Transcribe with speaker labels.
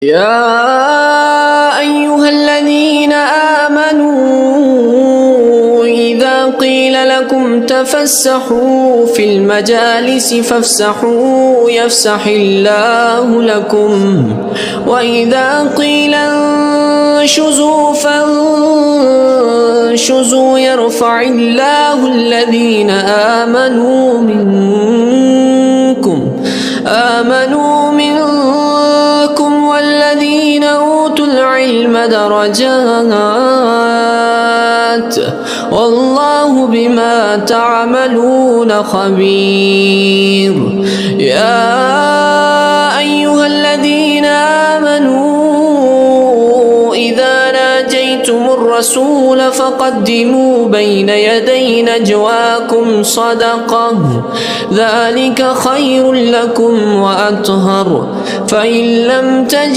Speaker 1: يا أيها الذين آمنوا إذا قيل لكم تفسحوا في المجالس فافسحوا يفسح الله لكم وإذا قيل انشزوا فانشزوا يرفع الله الذين آمنوا منكم والذين أوتوا العلم درجات والله بما تعملون خبير. يا أيها الذين آمنوا إذا ناجيتم الرسول فقدموا بين يدي نجواكم صدقة ذلك خير لكم وأطهر فإن لم تجدوا